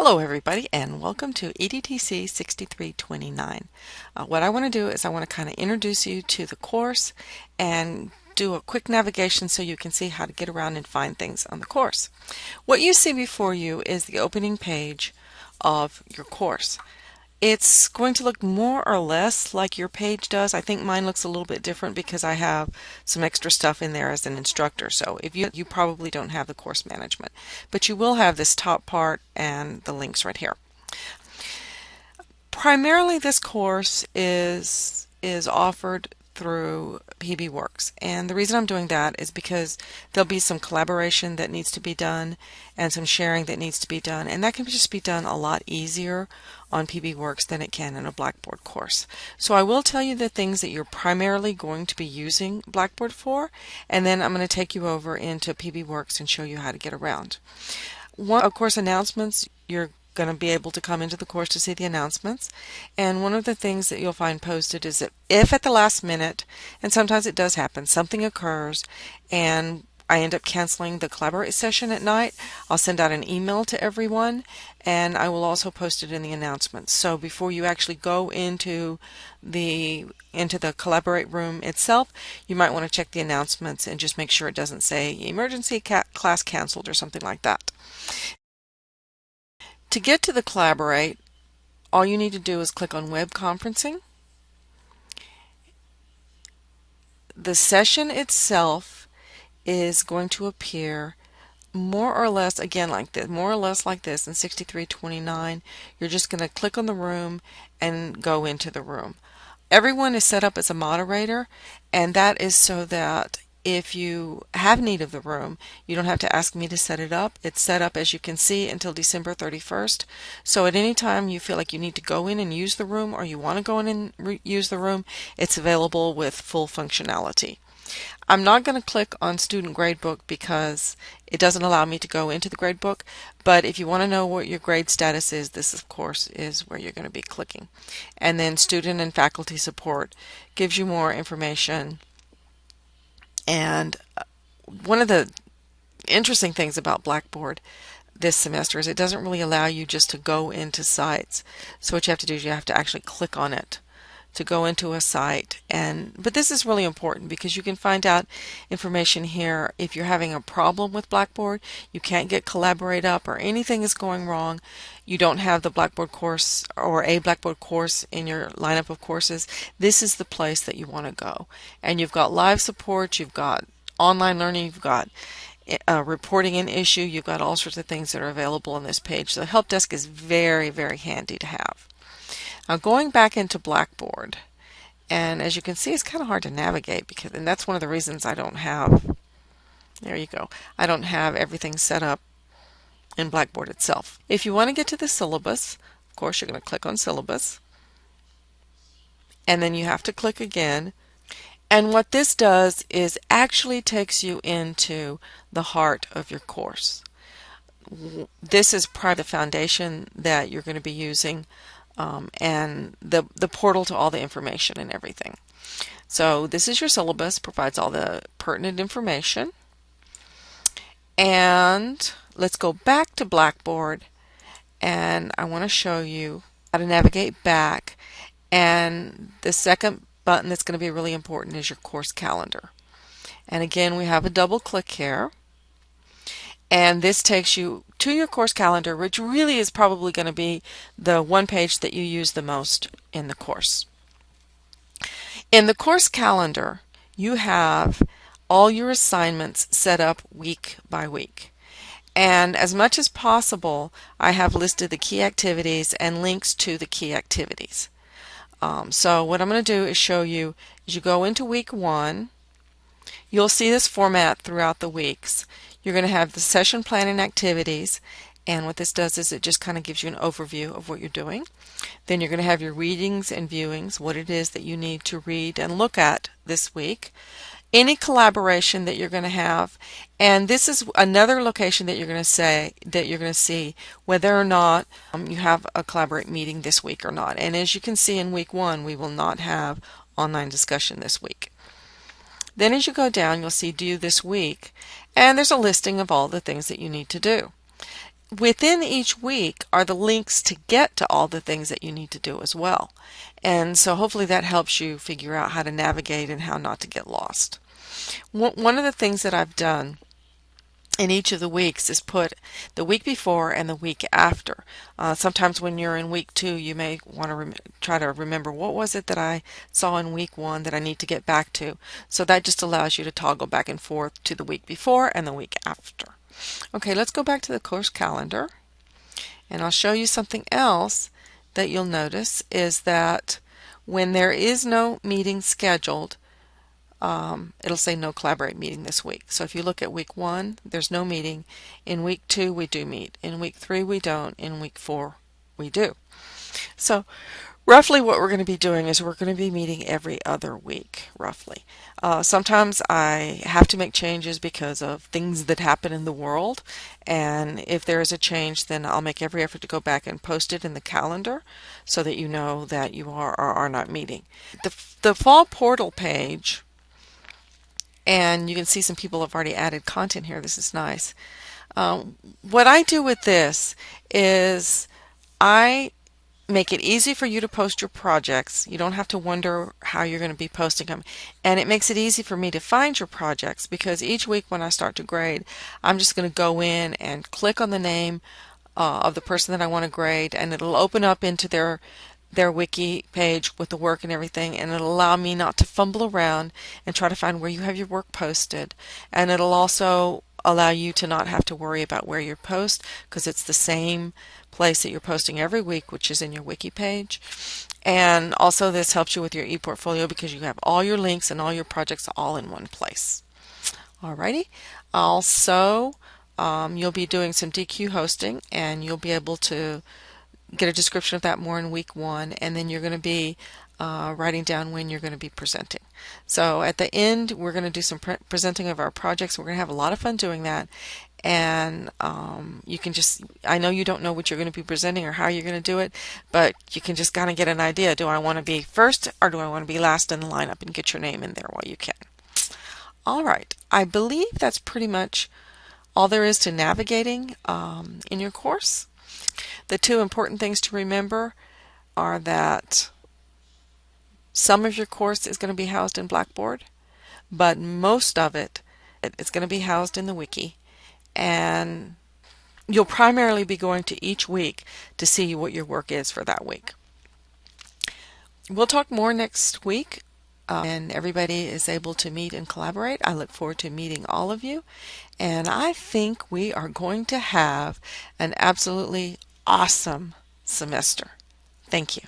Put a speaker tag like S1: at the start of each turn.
S1: Hello everybody and welcome to EDTC 6329. What I want to do is I want to kind of introduce you to the course and do a quick navigation so you can see how to get around and find things on the course. What you see before you is the opening page of your course. It's going to look more or less like your page does. I think mine looks a little bit different because I have some extra stuff in there as an instructor. So if you probably don't have the course management, but you will have this top part and the links right here. Primarily this course is offered through PBWorks, and the reason I'm doing that is because there'll be some collaboration that needs to be done and some sharing that needs to be done, and that can just be done a lot easier on PBWorks than it can in a Blackboard course. So I will tell you the things that you're primarily going to be using Blackboard for, and then I'm going to take you over into PBWorks and show you how to get around. Of course, announcements, you're going to be able to come into the course to see the announcements, and one of the things that you'll find posted is that if at the last minute, and sometimes it does happen, something occurs and I end up canceling the Collaborate session at night, I'll send out an email to everyone, and I will also post it in the announcements. So before you actually go into the Collaborate room itself, you might want to check the announcements and just make sure it doesn't say emergency class canceled or something like that. To get to the Collaborate, all you need to do is click on Web Conferencing. The session itself is going to appear more or less again like this, more or less like this in 6329. You're just going to click on the room and go into the room. Everyone is set up as a moderator, and that is so that if you have need of the room, you don't have to ask me to set it up. It's set up, as you can see, until December 31st. So at any time you feel like you need to go in and use the room, or you want to go in and use the room, it's available with full functionality. I'm not going to click on Student Gradebook because it doesn't allow me to go into the gradebook, but if you want to know what your grade status is, this of course is where you're going to be clicking. And then Student and Faculty Support gives you more information. And one of the interesting things about Blackboard this semester is it doesn't really allow you just to go into sites. So what you have to do is you have to actually click on it to go into a site. But this is really important because you can find out information here. If you're having a problem with Blackboard, you can't get Collaborate up, or anything is going wrong, you don't have the Blackboard course or a Blackboard course in your lineup of courses, this is the place that you want to go. And you've got live support, you've got online learning, you've got reporting an issue, you've got all sorts of things that are available on this page. So the help desk is very, very handy to have. Now going back into Blackboard, and as you can see, it's kind of hard to navigate because, and that's one of the reasons I don't have, there you go, I don't have everything set up in Blackboard itself. If you want to get to the syllabus, of course you're going to click on syllabus, and then you have to click again. And what this does is actually takes you into the heart of your course. This is part of the foundation that you're going to be using, and the portal to all the information and everything. So this is your syllabus, provides all the pertinent information. And let's go back to Blackboard, and I want to show you how to navigate back. And the second button that's going to be really important is your course calendar. And again, we have a double click here. And this takes you to your course calendar, which really is probably going to be the one page that you use the most in the course. In the course calendar, you have all your assignments set up week by week. And as much as possible, I have listed the key activities and links to the key activities. So what I'm going to do is show you, as you go into week 1, you'll see this format throughout the weeks. You're going to have the session planning activities, and what this does is it just kind of gives you an overview of what you're doing. Then you're going to have your readings and viewings, what it is that you need to read and look at this week. Any collaboration that you're going to have, and this is another location that you're going to see whether or not you have a Collaborate meeting this week or not. And as you can see in week 1, we will not have online discussion this week. Then as you go down, you'll see due this week, and there's a listing of all the things that you need to do. within each week are the links to get to all the things that you need to do as well. And so hopefully that helps you figure out how to navigate and how not to get lost. One of the things that I've done in each of the weeks is put the week before and the week after. Sometimes when you're in week 2, you may want to try to remember, what was it that I saw in week 1 that I need to get back to. So that just allows you to toggle back and forth to the week before and the week after. Okay, let's go back to the course calendar, and I'll show you something else that you'll notice is that when there is no meeting scheduled, it'll say no collaborate meeting this week. So if you look at week 1, there's no meeting. In week 2, we do meet. In week 3, we don't. In week 4, we do. So roughly what we're going to be doing is we're going to be meeting every other week, roughly. Sometimes I have to make changes because of things that happen in the world, and if there is a change, then I'll make every effort to go back and post it in the calendar so that you know that you are or are not meeting. The fall portal page, and you can see some people have already added content here. This is nice. What I do with this is I make it easy for you to post your projects. You don't have to wonder how you're going to be posting them. And it makes it easy for me to find your projects, because each week when I start to grade, I'm just going to go in and click on the name of the person that I want to grade, and it'll open up into their wiki page with the work and everything, and it'll allow me not to fumble around and try to find where you have your work posted. And it'll also allow you to not have to worry about where you post, because it's the same place that you're posting every week, which is in your wiki page. And also this helps you with your ePortfolio because you have all your links and all your projects all in one place. Alrighty. Also, you'll be doing some DQ hosting, and you'll be able to get a description of that more in week 1, and then you're going to be writing down when you're going to be presenting. So at the end, we're going to do some presenting of our projects. We're going to have a lot of fun doing that, and you can just, I know you don't know what you're going to be presenting or how you're going to do it, but you can just kind of get an idea. Do I want to be first or do I want to be last in the lineup, and get your name in there while you can. All right, I believe that's pretty much all there is to navigating in your course. The 2 important things to remember are that some of your course is going to be housed in Blackboard, but most of it is going to be housed in the wiki, and you'll primarily be going to each week to see what your work is for that week. We'll talk more next week, and everybody is able to meet and collaborate. I look forward to meeting all of you, and I think we are going to have an absolutely awesome semester. Thank you.